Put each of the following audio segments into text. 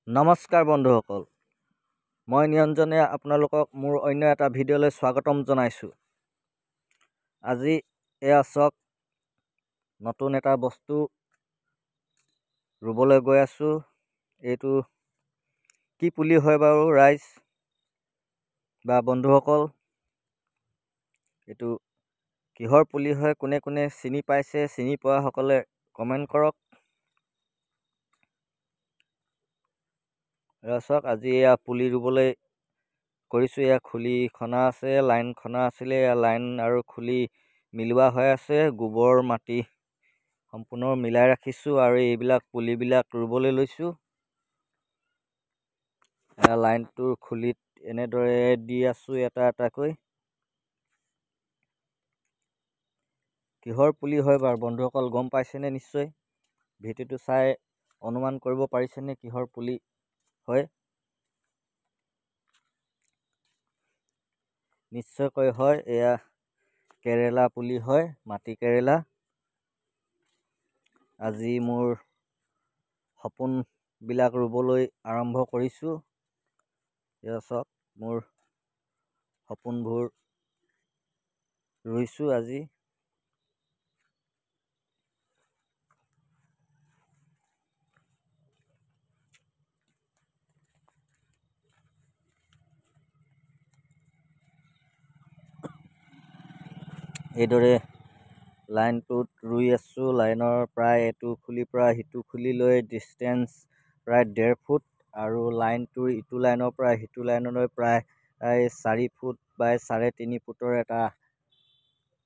নমস্কাৰ বন্ধুসকল, মই নিৰঞ্জনে আপোনালোকক মোৰ অন্য এটা ভিডিঅ'লৈ স্বাগতম জনাইছোঁ। আজি এয়া চাওক, নতুন এটা বস্তু ৰুবলৈ গৈ আছোঁ। এইটো কি পুলি হয় বাৰু ৰাইজ বা বন্ধুসকল? এইটো কিহৰ পুলি হয়? কোনে কোনে চিনি পাইছে? চিনি পোৱাসকলে কমেণ্ট কৰক। চাওক, আজি এয়া পুলি ৰুবলৈ কৰিছোঁ। এয়া খুলি খনা আছে, লাইন খনা আছিলে, এয়া লাইন আৰু খুলি মিলোৱা হৈ আছে। গোবৰ মাটি সম্পূৰ্ণ মিলাই ৰাখিছোঁ আৰু এইবিলাক পুলিবিলাক ৰুবলৈ লৈছোঁ। এয়া লাইনটোৰ খুলিত এনেদৰে দি আছোঁ এটা এটাকৈ। কিহৰ পুলি হয় বাৰু বন্ধুসকল, গম পাইছেনে? নিশ্চয় ভিডিঅ'টো চাই অনুমান কৰিব পাৰিছেনে কিহৰ পুলি হয়? নিশ্চয়কৈ হয়, এয়া কেৰেলা পুলি হয়, মাটি কেৰেলা। আজি মোৰ সপোনবিলাক ৰুবলৈ আৰম্ভ কৰিছোঁ। এয়া চাওক, মোৰ সপোনবোৰ ৰুইছোঁ আজি। এইদৰে লাইনটোত ৰুই আছোঁ। লাইনৰ প্ৰায় এইটো খুলিৰ পৰা সিটো খুলিলৈ ডিষ্টেঞ্চ প্ৰায় 1.5 ফুট আৰু লাইনটোৰ ইটো লাইনৰ পৰা সিটো লাইনলৈ প্ৰায় 4 ফুট বাই 3.5 ফুটৰ এটা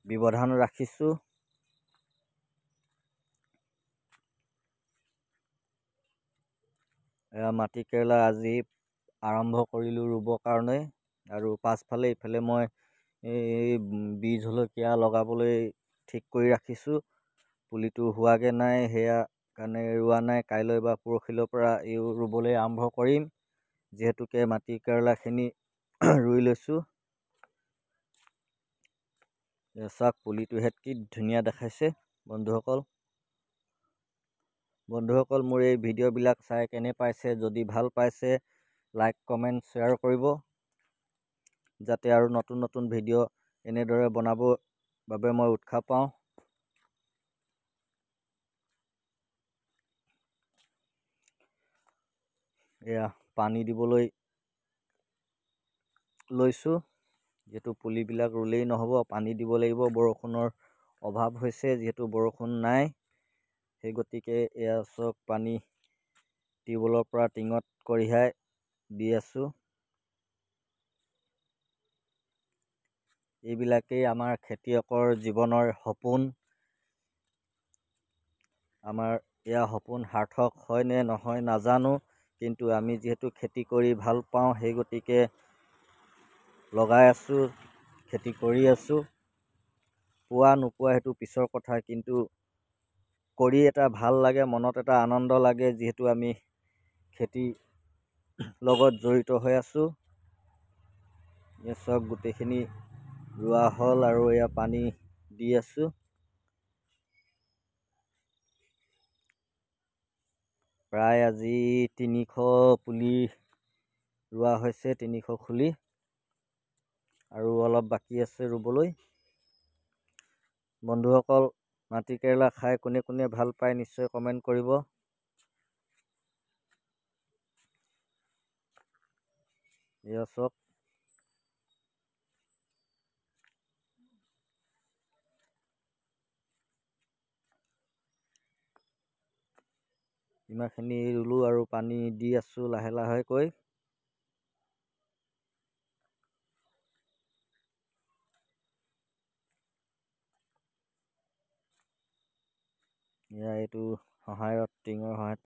ব্যৱধান ৰাখিছোঁ। এয়া মাটি কেৰেলা আজি আৰম্ভ কৰিলোঁ ৰুবৰ কাৰণে। আৰু পাছফালে ইফালে মই এই বীজ জলকীয়া লগাবলৈ ঠিক কৰি ৰাখিছোঁ। পুলিটো হোৱাগৈ নাই, সেয়া কাৰণে ৰোৱা নাই। কাইলৈ বা পৰহিলৈৰ পৰা এই ৰুবলৈ আৰম্ভ কৰিম, যিহেতুকে মাটি কেৰেলাখিনি ৰুই লৈছোঁ। চাওক, পুলিটোহেঁত কি ধুনীয়া দেখাইছে বন্ধুসকল। মোৰ এই ভিডিঅ'বিলাক চাই কেনে পাইছে? যদি ভাল পাইছে লাইক, কমেণ্ট, শ্বেয়াৰ কৰিব, যাতে আৰু নতুন নতুন ভিডিঅ' এনেদৰে বনাবৰ বাবে মই উৎসাহ পাওঁ। এয়া পানী দিবলৈ লৈছোঁ, যিহেতু পুলিবিলাক ৰুলেই নহ'ব, পানী দিব লাগিব। বৰষুণৰ অভাৱ হৈছে, যিহেতু বৰষুণ নাই। সেই গতিকে এয়া চাওক, পানী টিউবৱেলৰ পৰা টিঙত কঢ়িয়াই দি আছোঁ। এইবিলাকেই আমাৰ খেতিয়কৰ জীৱনৰ সপোন। আমাৰ এয়া সপোন সাৰ্থক হয় নে নহয় নাজানো, কিন্তু আমি যিহেতু খেতি কৰি ভাল পাওঁ, সেই গতিকে লগাই আছোঁ, খেতি কৰি আছোঁ। পোৱা নোপোৱা সেইটো পিছৰ কথা, কিন্তু কৰি এটা ভাল লাগে, মনত এটা আনন্দ লাগে, যিহেতু আমি খেতিৰ লগত জড়িত হৈ আছোঁ। এয়া চাওক, গোটেইখিনি ৰোৱা হ'ল আৰু এয়া পানী দি আছোঁ। প্ৰায় আজি 300 পুলি ৰোৱা হৈছে, 300 খুলি, আৰু অলপ বাকী আছে ৰুবলৈ। বন্ধুসকল, মাটি কেৰেলা খাই কোনে কোনে ভাল পায় নিশ্চয় কমেণ্ট কৰিব। এয়া চাওক, ইমানখিনি ৰুলোঁ আৰু পানী দি আছোঁ লাহে লাহেকৈ। এয়া এইটো সহায়ত, টিঙৰ সহায়ত